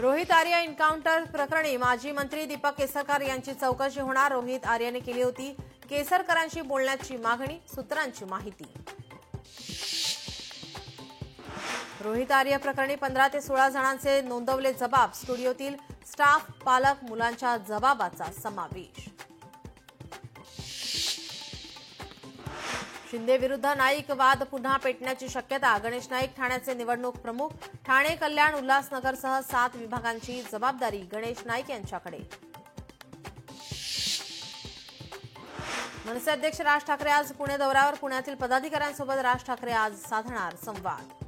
Rohit Arya encounter प्रकरणी माजी मंत्री दीपक केसरकर यांची चौकशी होणार। रोहित आर्यने केली होती केसरकरांशी बोलण्याची मागणी, सूत्रांची माहिती। रोहित आर्य प्रकरणी 15 ते 16 जणांचे नोंदवले जबाब, स्टुडिओतील स्टाफ, पालक, मुलांच्या जबाबाचा समावेश। शिंदे विरुद्ध नाईक वाद पुन्हा पेटण्याची शक्यता, गणेश नाईक ठाण्याचे निवडणूक प्रमुख। ठाणे, कल्याण, उल्हासनगरसह 7 विभागांची जबाबदारी गणेश नाईक यांच्याकडे। मनसे अध्यक्ष राज ठाकरे आज पुणे दौऱ्यावर, पुण्यातील पदाधिकाऱ्यांसोबत राज ठाकरे आज साधणार संवाद।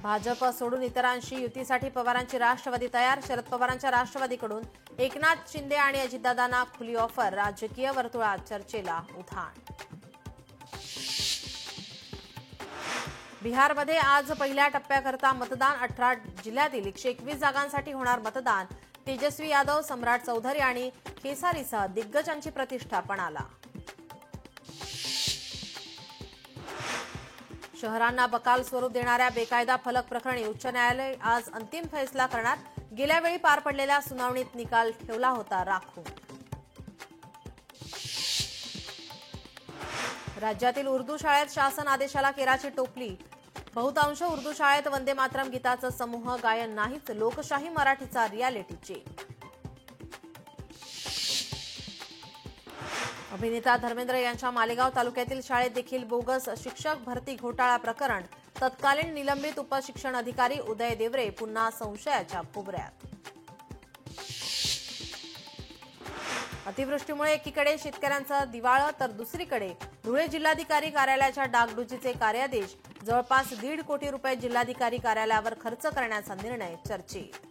भाजप सोडून इतरांशी युतीसाठी पवारांची राष्ट्रवादी तयार, शरद पवारांच्या राष्ट्रवादीकडून एकनाथ शिंदे आणि अजितदादांना खुली ऑफर, राजकीय वर्तुळात चर्चेला उधाण। बिहारमध्ये आज पहिल्या टप्प्याकरता मतदान, 18 जिल्ह्यातील 121 जागांसाठी होणार मतदान। तेजस्वी यादव, सम्राट चौधरी आणि खेसारीसह दिग्गजांची प्रतिष्ठा पणाला। शहरांना बकाल स्वरूप देणाऱ्या बेकायदा फलक प्रकरणी उच्च न्यायालय आज अंतिम फैसला करणार। गेल्या वेळी पार पडलेल्या सुनावणीत निकाल ठेवला होता राखून। राज्यातील उर्दू शाळेत शासन आदेशाला केराची टोपली, बहुतांश उर्दू शाळेत वंदे मातरम गीताचं समूह गायन नाहीच, लोकशाही मराठीचा रियालिटी चेक। अभिनेता धर्मेंद्र यांच्या मालेगाव तालुक्यातील शाळेत देखील बोगस शिक्षक भरती घोटाळा प्रकरण, तत्कालीन निलंबित उपशिक्षण अधिकारी उदय देवरे पुन्हा संशयाच्या भोवऱ्यात। अतिवृष्टीमुळे एकीकडे शेतकऱ्यांचं दिवाळं तर दुसरीकडे धुळे जिल्हाधिकारी कार्यालयाच्या डागडुजीचे कार्यादेश, जवळपास 1.5 कोटी रुपये जिल्हाधिकारी कार्यालयावर खर्च करण्याचा निर्णय चर्चेत।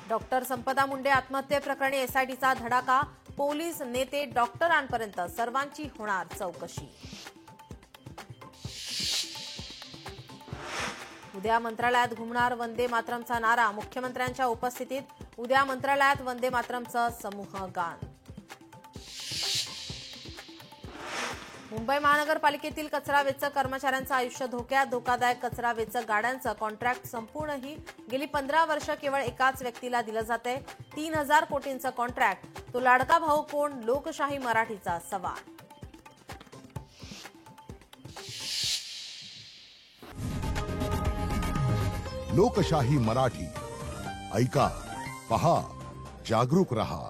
डॉक्टर संपदा मुंडे आत्महत्येप्रकरणी एसआयटीचा धडाका, पोलीस, नेते, डॉक्टरांपर्यंत सर्वांची होणार चौकशी। उद्या मंत्रालयात घुमणार वंदे मातरमचा नारा, मुख्यमंत्र्यांच्या उपस्थितीत उद्या मंत्रालयात वंदे मातरमचं समूह गान। मुंबई महानगरपालिकेतील कचरा वेचक कर्मचाऱ्यांचं आयुष्य धोक्यात, धोकादायक कचरा वेचक गाड्यांचं कॉन्ट्रॅक्ट संपूर्णही गेली 15 वर्ष केवळ एकाच व्यक्तीला दिलं जातंय। 3000 कोटींचं कॉन्ट्रॅक्ट, तो लाडका भाऊ कोण, लोकशाही मराठीचा सवाल। लोकशाही मराठी ऐका, पहा, जागरूक रहा।